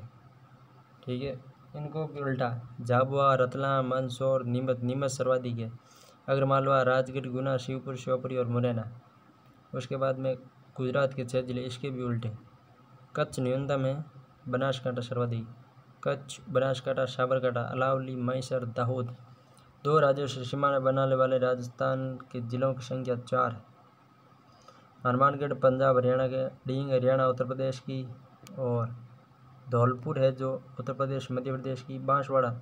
ठीक है। इनको भी उल्टा, झाबुआ, रतलाम, मंदसौर, नीमच सर्वाधिक है। अगरमालवा, राजगढ़, गुना, शिवपुर, शिवपुरी और मुरैना। उसके बाद में गुजरात के 6 जिले, इसके भी उल्टे। कच्छ न्यूनतम है, बनासकांठा सर्वाधिक। कच्छ, बनासकांठा, साबरकांठा, अलावली, मैसर, दाहोद। 2 राज्यों से सीमा बनाने वाले राजस्थान के जिलों की संख्या 4 है। हनुमानगढ़ पंजाब हरियाणा के, डींग हरियाणा उत्तर प्रदेश की, और धौलपुर है जो उत्तर प्रदेश मध्य प्रदेश की, बांसवाड़ा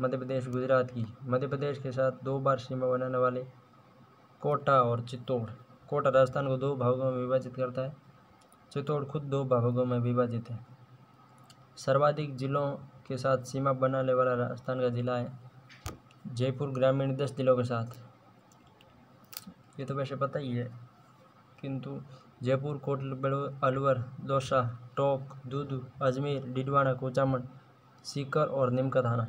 मध्य प्रदेश गुजरात की। मध्य प्रदेश के साथ 2 बार सीमा बनाने वाले कोटा और चित्तौड़। कोटा राजस्थान को 2 भागों में विभाजित करता है। चित्तौड़ खुद 2 भागों में विभाजित है। सर्वाधिक जिलों के साथ सीमा बनाने वाला राजस्थान का जिला है जयपुर ग्रामीण 10 जिलों के साथ। ये तो वैसे पता ही है, किंतु जयपुर, कोटला, अलवर, दौसा, टोंक, दूदू, अजमेर, डिडवाना, कुचामन, सीकर और नीमका थाना।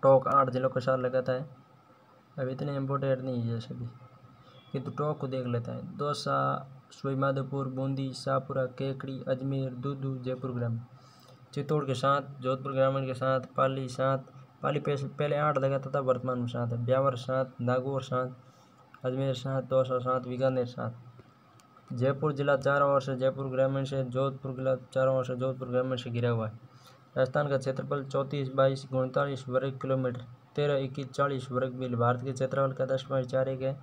टोंक 8 जिलों के साथ लगाता है। अब इतने इम्पोर्टेंट नहीं है सभी, किंतु टोंक को देख लेता है। दौसा, सवाईमाधोपुर, बूंदी, शाहपुरा, केकड़ी, अजमेर, दूदू, जयपुर ग्रामीण। चित्तौड़ के 7, जोधपुर ग्रामीण के 7, पाली 7, पाली पहले 8 लगाता था, वर्तमान में 7 है। ब्यावर 7, नागौर 7, अजमेर 7, दौसा 7, बीकानेर 7। जयपुर जिला चारों ओर से जयपुर ग्रामीण से, जोधपुर जिला चारों ओर से जोधपुर ग्रामीण से घिरा हुआ है। राजस्थान का क्षेत्रफल 34,22,39 वर्ग किलोमीटर 13,21,40 वर्ग मील भारत के क्षेत्रफल का 10.41 है।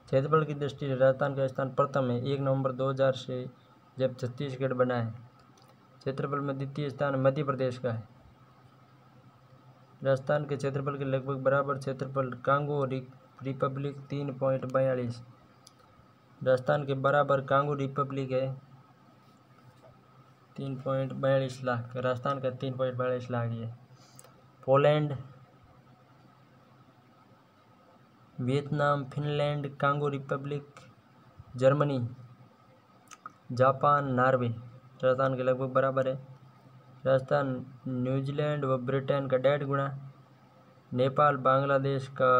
क्षेत्रफल की दृष्टि से राजस्थान का स्थान प्रथम है 1 नवंबर 2000 से, जब छत्तीसगढ़ बना है। क्षेत्रफल में द्वितीय स्थान मध्य प्रदेश का है। राजस्थान के क्षेत्रफल के लगभग बराबर क्षेत्रफल कांगो रिपब्लिक 3.42। राजस्थान के बराबर कांगो रिपब्लिक है 3.42 लाख। राजस्थान का 3.42 लाख है। Poland, Vietnam, Finland, Congo Republic, Germany, Japan, Norway Rajasthan के लगभग बराबर है। राजस्थान न्यूजीलैंड व ब्रिटेन का 1.5 गुना, नेपाल बांग्लादेश का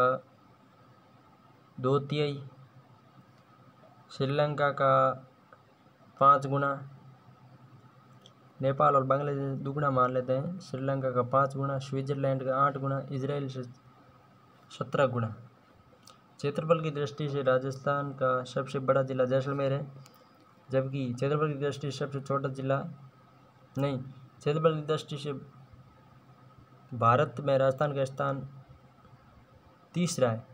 2/3, श्रीलंका का 5 गुना। नेपाल और बांग्लादेश दुगुना मान लेते हैं, श्रीलंका का 5 गुना, स्विट्जरलैंड का 8 गुना, इजराइल से 17 गुना। क्षेत्रफल की दृष्टि से राजस्थान का सबसे बड़ा जिला जैसलमेर है, जबकि क्षेत्रफल की दृष्टि से सबसे छोटा जिला क्षेत्रफल की दृष्टि से भारत में राजस्थान का स्थान तीसरा है।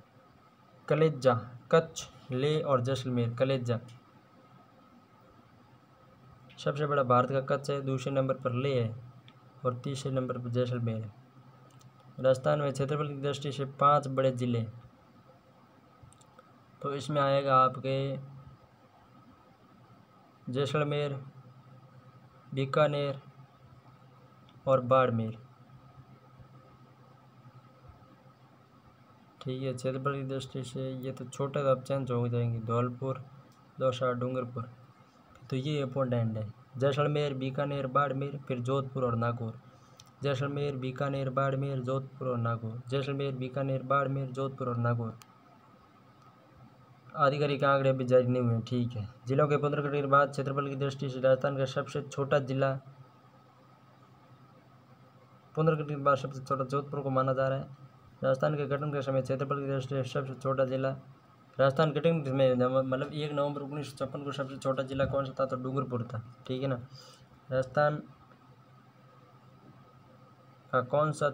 कलेजा, कच्छ, लेह और जैसलमेर। कलेजा सबसे बड़ा भारत का कच्छ है, दूसरे नंबर पर लेह है और तीसरे नंबर पर जैसलमेर है। राजस्थान में क्षेत्रफल की दृष्टि से 5 बड़े जिले, तो इसमें आएगा आपके जैसलमेर, बीकानेर और बाड़मेर। ठीक है, क्षेत्रफल की दृष्टि से ये तो छोटे अब चेंज हो जाएंगे, धौलपुर, दौसा, डूंगरपुर। तो ये इंपॉर्टेंट है, जैसलमेर, बीकानेर, बाड़मेर, फिर जोधपुर और नागौर। जैसलमेर, बीकानेर, बाड़मेर, जोधपुर और नागौर। जैसलमेर, बीकानेर, बाड़मेर, जोधपुर और नागौर। आधिकारिक आंकड़े अभी जारी नहीं हुए। ठीक है, जिलों के पुनर्गठन के बाद क्षेत्रफल की दृष्टि से राजस्थान का सबसे छोटा जिला, पुनर्गठन के बाद सबसे छोटा जोधपुर को माना जा रहा है। राजस्थान के गठन के समय क्षेत्रफल की दृष्टि से सबसे छोटा जिला, राजस्थान गठन में मतलब 1 नवंबर 1956 को सबसे छोटा जिला कौन सा था, तो डूंगरपुर था। ठीक है ना। राजस्थान का कौन सा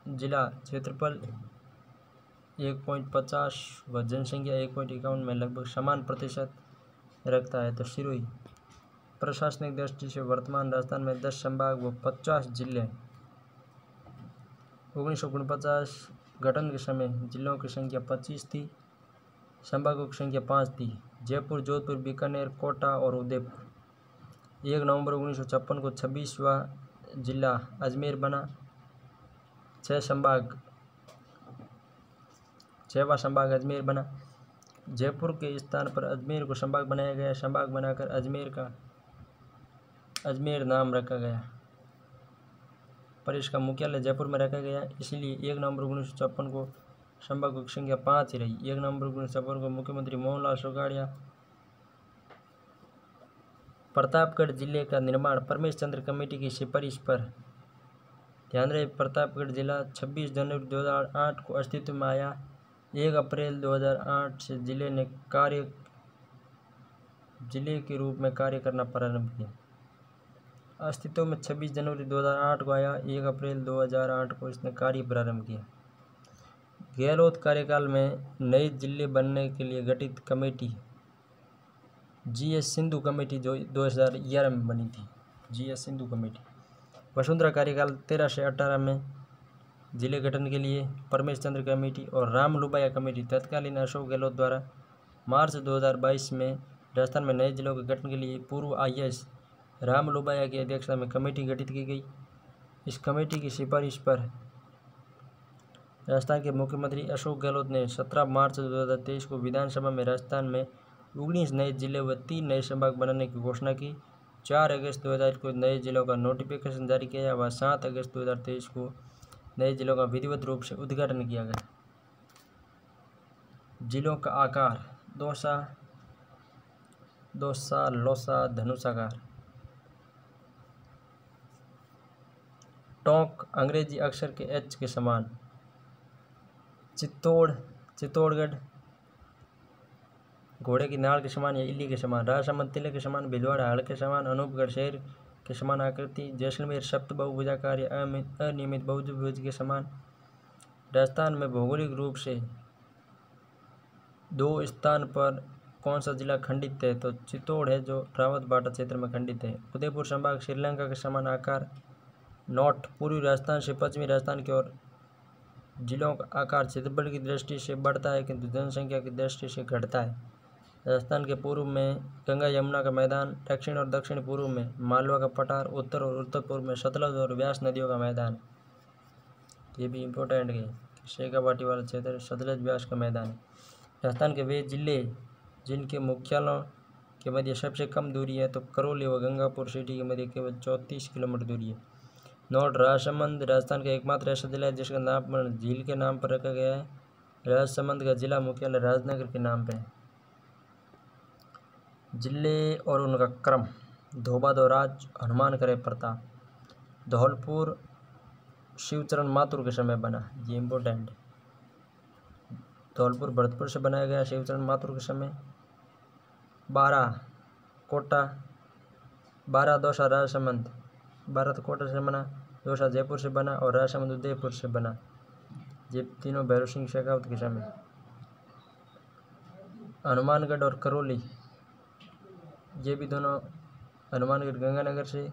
जिला क्षेत्रफल 1.50 व जनसंख्या 1.51 में लगभग समान प्रतिशत रखता है, तो सिरोही। प्रशासनिक दृष्टि से वर्तमान राजस्थान में 10 संभाग व 50 जिले। 1949 गठन के समय जिलों की संख्या 25 थी, संभागों की संख्या 5 थी। जयपुर, जोधपुर, बीकानेर, कोटा और उदयपुर। 1 नवंबर 1956 को 26वां जिला अजमेर बना। 6वां संभाग अजमेर बना। जयपुर के स्थान पर अजमेर को संभाग बनाया गया। संभाग बनाकर अजमेर नाम रखा गया, पर इसका मुख्यालय जयपुर में रखा गया। इसलिए 1 नवंबर 1956 को संभागों की संख्या 5 ही रही। 1 नवंबर 1956 को मुख्यमंत्री मोहनलाल सुगाड़िया। प्रतापगढ़ जिले का निर्माण परमेश चंद्र कमेटी की सिफारिश पर। ध्यान रहे, प्रतापगढ़ जिला 26 जनवरी 2008 को अस्तित्व में आया। 1 अप्रैल 2008 से जिले के रूप में कार्य करना प्रारंभ किया। अस्तित्व में 26 जनवरी 2008 को आया। 1 अप्रैल 2008 को इसने कार्य प्रारंभ किया। गहलोत कार्यकाल में नए जिले बनने के लिए गठित कमेटी GS सिंधु कमेटी, जो 2011 में बनी थी, GS सिंधु कमेटी। वसुंधरा कार्यकाल 13 से 18 में जिले गठन के लिए परमेश चंद्र कमेटी और राम लुबाया कमेटी तत्कालीन अशोक गहलोत द्वारा मार्च 2022 में राजस्थान में नए जिलों के गठन के लिए पूर्व IAS राम लोबाया की अध्यक्षता में कमेटी गठित की गई। इस कमेटी की सिफारिश पर राजस्थान के मुख्यमंत्री अशोक गहलोत ने 17 मार्च 2023 को विधानसभा में राजस्थान में 19 नए जिले व 3 नए संभाग बनाने की घोषणा की। 4 अगस्त 2000 को नए जिलों का नोटिफिकेशन जारी किया व 7 अगस्त 2023 को नए जिलों का विधिवत रूप से उद्घाटन किया गया। जिलों का आकार दौसा, लौसा, धनुषाकार। टोंक अंग्रेजी अक्षर के H के समान। चित्तौड़गढ़ घोड़े की नाल के समान या इल्ली के समान। राजसमंद तिले के समान। भीलवाड़ा हड़ के समान। अनूपगढ़ शेर के समान आकृति। जैसलमेर सप्त बहुभुजाकार या अनियमित बहुभुज के समान। राजस्थान में भौगोलिक रूप से 2 स्थान पर कौन सा जिला खंडित है? तो चित्तौड़ है जो रावतबाड़ा क्षेत्र में खंडित है। उदयपुर संभाग श्रीलंका के समान आकार। नोट पूर्वी राजस्थान से पश्चिमी राजस्थान की ओर जिलों का आकार क्षेत्रफल की दृष्टि से बढ़ता है किंतु जनसंख्या की दृष्टि से घटता है। राजस्थान के पूर्व में गंगा यमुना का मैदान, दक्षिण और दक्षिण पूर्व में मालवा का पठार, उत्तर और उत्तर पूर्व में सतलज और व्यास नदियों का मैदान। ये भी इम्पोर्टेंट है। शेखावाटी वाला क्षेत्र सतलज व्यास का मैदान है। राजस्थान के वे जिले जिनके मुख्यालयों के मध्य सबसे कम दूरी है तो करौली व गंगापुर सिटी के मध्य केवल 34 किलोमीटर दूरी है। नोट राजसमंद राजस्थान का एकमात्र ऐसा जिला है जिसका नामकरण झील के नाम पर रखा गया है। राजसमंद का जिला मुख्यालय राजनगर के नाम पे है। जिले और उनका क्रम। धोबाधोराज हनुमानगढ़ प्रताप। धौलपुर शिवचरण माथुर के समय बना, ये इम्पोर्टेंट। धौलपुर भरतपुर से बनाया गया शिवचरण माथुर के समय। 12 कोटा, 12 दौसा राजसमंद, 12 तो कोटा से बना, दौसा जयपुर से बना और राजसमंद उदयपुर से बना। ये तीनों भैरव सिंह शेखावत के समय। हनुमानगढ़ और करौली ये भी दोनों हनुमानगढ़ गंगानगर से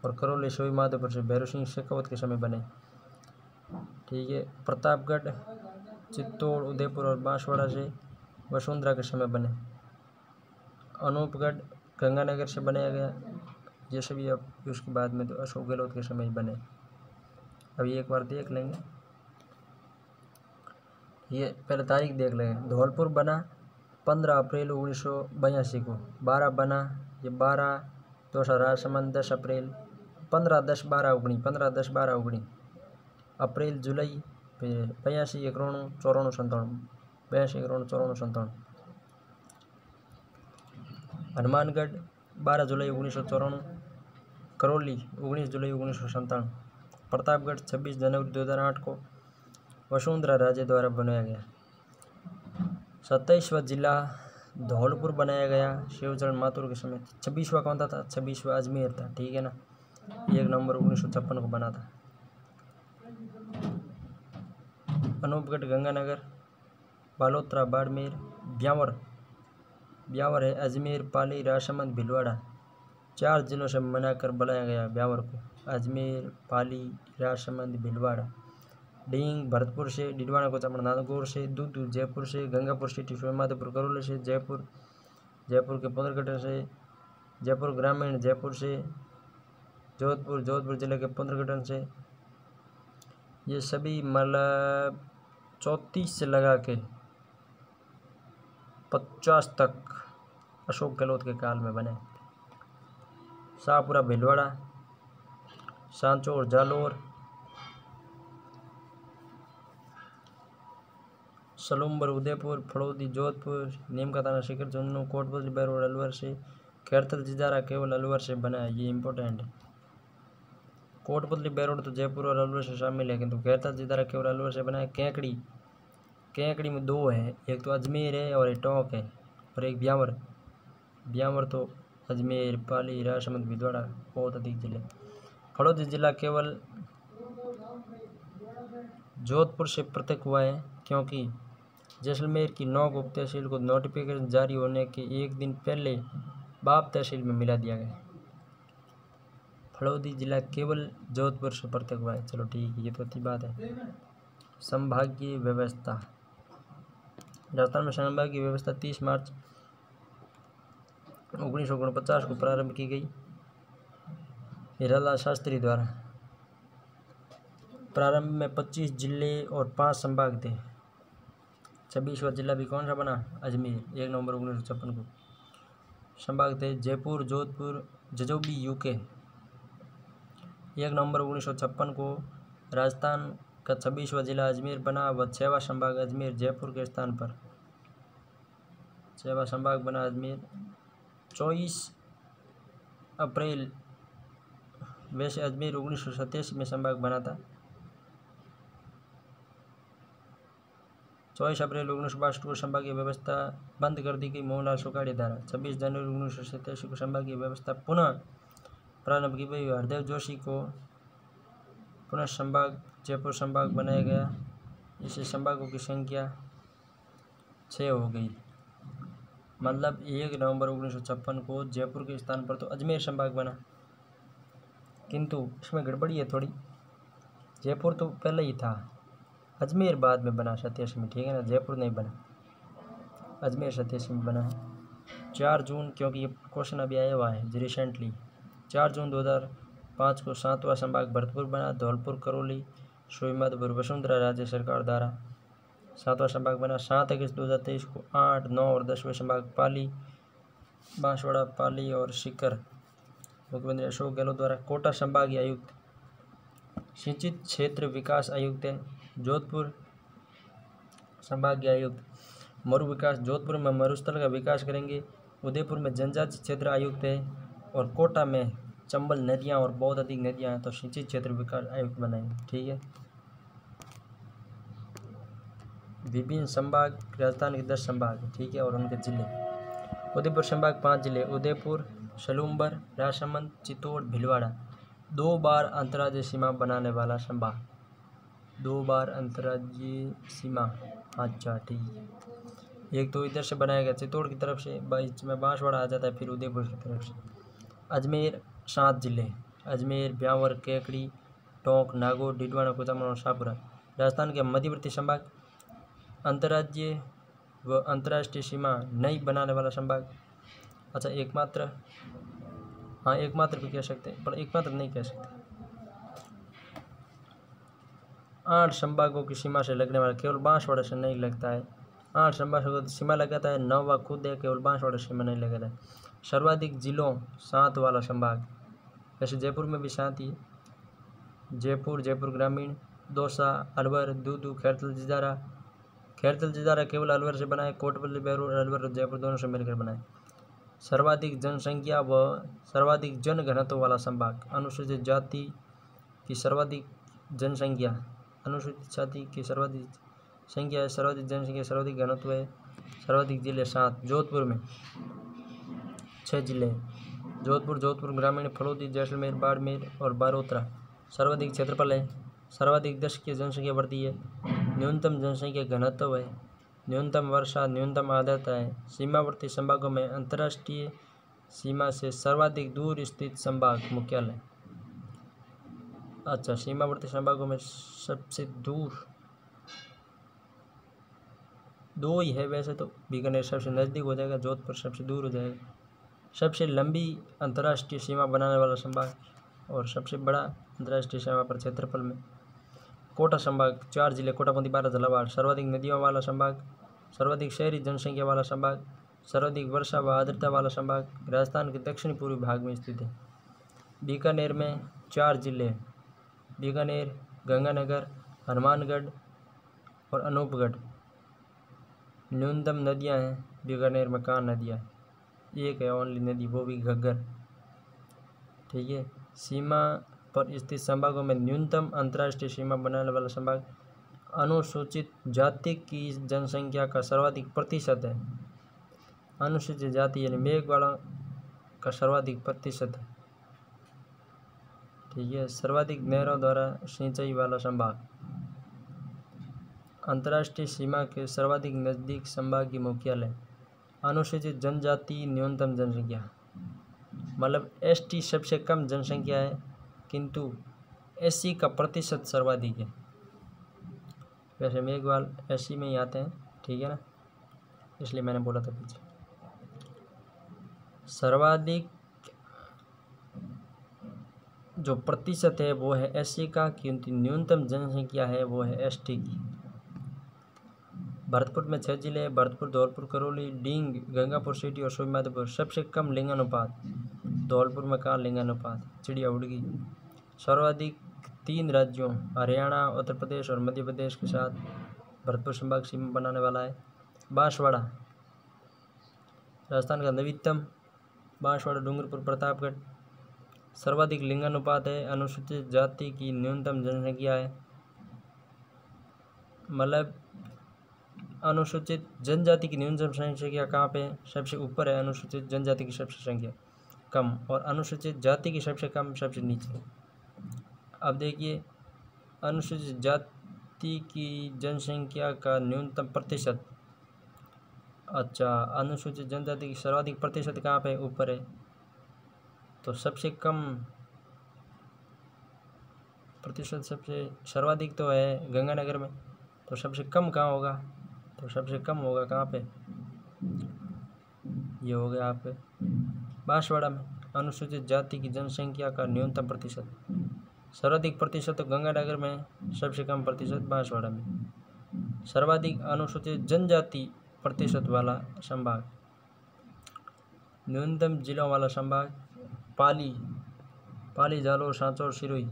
और करौली सोई माधोपुर से भैरव सिंह शेखावत के समय बने। ठीक है। प्रतापगढ़ चित्तौड़, उदयपुर और बांसवाड़ा से वसुंधरा के समय बने। अनूपगढ़ गंगानगर से बनाया गया। ये सभी अब उसके बाद में तो अशोक गहलोत के समय ही बने। अभी एक बार देख लेंगे, ये पहले तारीख देख लेंगे। धौलपुर बना 15 अप्रैल 1982 को। 12 बना, ये 12 दौसा राजसमंद 10 अप्रैल, 15-10-12 उगनी, 15-10-12 उगनी। अप्रैल जुलाई 82 91 94 97, 82 91 94 97। हनुमानगढ़ 12 जुलाई 1994। करौली 19 जुलाई 1997। प्रतापगढ़ 26 जनवरी 2008 को वसुंधरा राजे द्वारा बनाया गया। 27वां जिला धौलपुर बनाया गया शिवचरण माथुर के समय। 26वां कौन था? 26वां अजमेर था। ठीक है ना। 1 नवंबर 1956 को बना था। अनूपगढ़ गंगानगर, बालोतरा बाड़मेर, ब्यावर है अजमेर, पाली, राजसमंद, भीलवाड़ा। 4 जिलों से बनाकर बनाया गया ब्यावर को। अजमेर, पाली, राजसमंद, भीलवाड़ा। डींग भरतपुर से, डिडवाना को नागौर से, दूध जयपुर से, गंगापुर सिटी सोईमाधोपुर करौली से, जयपुर के पुनर्गठन से, जयपुर ग्रामीण जयपुर से, जोधपुर जिले के पुनर्गठन से। ये सभी मतलब 34 से लगा के 50 तक अशोक गहलोत के काल में बने। शाहपुरा भीलवाड़ा, सांचौर जालोर, सलूम्बर उदयपुर, फड़ौदी जोधपुर, नीमकाताना शिखर झुंझुनू, कोटपुतली बैरोड अलवर से, खैरथल जिजारा केवल अलवर से बना है। ये इंपॉर्टेंट है। कोटपुतली बैरोड तो जयपुर और अलवर से शामिल है किंतु खैरथल जिजारा केवल अलवर से बना है। केकड़ी में 2 है, एक तो अजमेर है और एक टोंक है और एक ब्यावर तो अजमेर, पाली, राजसमंद, भीलवाड़ा बहुत अधिक जिले। फड़ौदी जिला केवल जोधपुर से पृथक हुआ है क्योंकि जैसलमेर की 9 उप तहसील को नोटिफिकेशन जारी होने के एक दिन पहले बाप तहसील में मिला दिया गया। फड़ौदी जिला केवल जोधपुर से पृथक हुआ है। चलो ठीक है, ये तो अच्छी बात है। संभागीय व्यवस्था। राजस्थान में संभागीय व्यवस्था 30 मार्च 1949 को प्रारंभ की गई। हीरालाल शास्त्री द्वारा। प्रारंभ में 25 जिले और 5 संभाग थे। 26वां जिला भी कौन सा बना? अजमेर, 1 नवंबर 1956 को। संभाग थे जयपुर, जोधपुर, जजोबी, यूके। 1 नवंबर 1956 को राजस्थान का 26वां जिला अजमेर बना व 6वां संभाग अजमेर जयपुर के स्थान पर 6वां संभाग बना अजमेर। 24 अप्रैल, वैसे अजमेर 1987 में संभाग बना था। 24 अप्रैल 1962 को संभागीय व्यवस्था बंद कर दी गई मोहनलाल सुखाड़िया द्वारा। 26 जनवरी 1987 को संभागीय व्यवस्था पुनः प्रारंभ की गई। हरदेव जोशी को पुनः संभाग जयपुर संभाग बनाया गया। इससे संभागों की संख्या 6 हो गई। मतलब 1 नवंबर 1956 को जयपुर के स्थान पर तो अजमेर संभाग बना, किंतु इसमें गड़बड़ी है थोड़ी। जयपुर तो पहले ही था, अजमेर बाद में बना 87 में, ठीक है ना। जयपुर नहीं बना, अजमेर 87 में बना है। 4 जून, क्योंकि ये क्वेश्चन अभी आया हुआ है रिसेंटली। 4 जून 2005 को 7वां संभाग भरतपुर बना। धौलपुर, करौली, सोईमाधोपुर वसुंधरा राज्य सरकार द्वारा 7वां संभाग बना। 7 अगस्त 2023 को 8, 9 और 10वें संभाग पाली, बांसवाड़ा, पाली और सीकर मुख्यमंत्री अशोक गहलोत द्वारा। कोटा संभागीय आयुक्त, सिंचित क्षेत्र विकास आयुक्त है। जोधपुर संभागीय आयुक्त, मरु विकास, जोधपुर में मरुस्थल का विकास करेंगे। उदयपुर में जनजाति क्षेत्र आयुक्त है और कोटा में चंबल नदियां और बहुत अधिक नदियां हैं तो सिंचित क्षेत्र विकास आयुक्त बनाएंगे, ठीक है। विभिन्न संभाग, राजस्थान के 10 संभाग, ठीक है, और उनके जिले। उदयपुर संभाग 5 जिले, उदयपुर, सलूम्बर, राजसमंद, चित्तौड़, भीलवाड़ा। 2 बार अंतर्राज्यीय सीमा बनाने वाला संभाग, 2 बार अंतर्राज्यीय सीमा, अच्छा ठीक है। एक तो इधर से बनाया गया चित्तौड़ की तरफ से, बीच में बांसवाड़ा आ जाता है, फिर उदयपुर की तरफ से। अजमेर 7 जिले, अजमेर, ब्यावर, केकड़ी, टोंक, नागौर, डीडवाना, कुचामन और शाहपुरा। राजस्थान के मध्यवर्ती संभाग, अंतर्राज्यीय व अंतर्राष्ट्रीय सीमा नहीं बनाने वाला संभाग। अच्छा, एकमात्र, हाँ एकमात्र भी कह सकते हैं, पर एकमात्र नहीं कह सकते। 8 संभागों की सीमा से लगने वाला, केवल बांसवाड़ा से नहीं लगता है। 8 संभागों की सीमा लगाता है, 9वां खुद है, केवल बांसवाड़ा सीमा नहीं लगाता है। सर्वाधिक जिलों 7 वाला संभाग, वैसे जयपुर में भी 7 ही है। जयपुर, जयपुर ग्रामीण, दौसा, अलवर, दूदू, खैरतल, जिजारा। खैरतल जिजारा केवल अलवर से बना है। कोटपल्ली, बेरूर, अलवर और जयपुर दोनों से मिलकर बना है। सर्वाधिक जनसंख्या व सर्वाधिक जनघनत्व वाला संभाग, अनुसूचित जाति की सर्वाधिक जनसंख्या, अनुसूचित जाति की सर्वाधिक संख्या है, सर्वाधिक जनसंख्या, सर्वाधिक घनत्व है। सर्वाधिक जिले 7, जोधपुर में 6 जिले, जोधपुर, जोधपुर ग्रामीण, फलौदी, जैसलमेर, बाड़मेर और बारोतरा। सर्वाधिक क्षेत्रफल है, सर्वाधिक दशकीय जनसंख्या बढ़ती है, न्यूनतम जनसंख्या घनत्व है, न्यूनतम वर्षा, न्यूनतम आर्द्रता है। सीमावर्ती संभागों में अंतर्राष्ट्रीय सीमा से सर्वाधिक दूर स्थित संभाग मुख्यालय। अच्छा, सीमावर्ती संभागों में सबसे दूर 2 ही है वैसे तो। बीकानेर सबसे नज़दीक हो जाएगा, जोधपुर सबसे दूर हो जाएगा। सबसे लंबी अंतर्राष्ट्रीय सीमा बनाने वाला संभाग और सबसे बड़ा अंतर्राष्ट्रीय सीमा पर क्षेत्रफल में। कोटा संभाग 4 जिले, कोटाबंदी, 12, झालावाड़। सर्वाधिक नदियों वाला संभाग, सर्वाधिक शहरी जनसंख्या वाला संभाग, सर्वाधिक वर्षा व आर्द्रता वाला संभाग, राजस्थान के दक्षिणी पूर्वी भाग में स्थित है। बीकानेर में 4 जिले, बीकानेर, गंगानगर, हनुमानगढ़ और अनूपगढ़। न्यूनतम नदियां हैं बीकानेर में, कहाँ नदियाँ, एक है ओनली नदी, वो भी घग्गर, ठीक है। सीमा पर स्थित संभागों में न्यूनतम अंतर्राष्ट्रीय सीमा बनाने वाला संभाग अनुसूचित जाति की जनसंख्या का सर्वाधिक प्रतिशत है। अनुसूचित जाति यानी मेघवालों का सर्वाधिक प्रतिशत है, ठीक है। सर्वाधिक नहरों द्वारा सिंचाई वाला संभाग, अंतर्राष्ट्रीय सीमा के सर्वाधिक नज़दीक संभाग की मुख्यालय। अनुसूचित जनजाति न्यूनतम जनसंख्या, मतलब एसटी सबसे कम जनसंख्या है किंतु एससी का प्रतिशत सर्वाधिक है। वैसे मेघवाल एससी में ही आते हैं, ठीक है ना, इसलिए मैंने बोला था पीछे। सर्वाधिक जो प्रतिशत है वो है एससी का, क्योंकि न्यूनतम जनसंख्या है वो है एसटी की। भरतपुर में 6 जिले, भरतपुर, धौलपुर, करौली, डींग, गंगापुर सिटी और सोईमाधोपुर। सबसे कम लिंगानुपात धौलपुर में कहाँ लिंगानुपात, चिड़िया उड़ गई। सर्वाधिक 3 राज्यों हरियाणा, उत्तर प्रदेश और मध्य प्रदेश के साथ भरतपुर संभाग सीमा बनाने वाला है। बांसवाड़ा राजस्थान का नवीनतम, बांसवाड़ा, डूंगरपुर, प्रतापगढ़। सर्वाधिक लिंगानुपात है, अनुसूचित जाति की न्यूनतम जनसंख्या है, मतलब अनुसूचित जनजाति की न्यूनतम संख्या कहाँ पे है, सबसे ऊपर है। अनुसूचित जनजाति की सबसे संख्या कम और अनुसूचित जाति की सबसे कम, सबसे नीचे। अब देखिए अनुसूचित जाति की जनसंख्या का न्यूनतम प्रतिशत। अच्छा, अनुसूचित जनजाति की सर्वाधिक प्रतिशत कहाँ पे ऊपर है, तो सबसे कम प्रतिशत सबसे सर्वाधिक तो है गंगानगर में, तो सबसे कम कहाँ होगा, तो सबसे कम होगा कहाँ पे, ये हो गया आपके बांसवाड़ा में। अनुसूचित जाति की जनसंख्या का न्यूनतम प्रतिशत, सर्वाधिक प्रतिशत तो गंगानगर में, सबसे कम प्रतिशत बांसवाड़ा में। सर्वाधिक अनुसूचित जनजाति प्रतिशत वाला संभाग, न्यूनतम जिलों वाला संभाग पाली, जालौर, सांचौर, सिरोही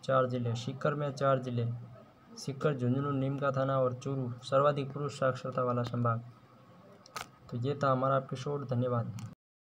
4 जिले। सीकर में 4 जिले, सीकर, झुंझुनू, नीमका थाना और चूरू। सर्वाधिक पुरुष साक्षरता वाला संभाग। तो ये था हमारा एपिसोड। धन्यवाद।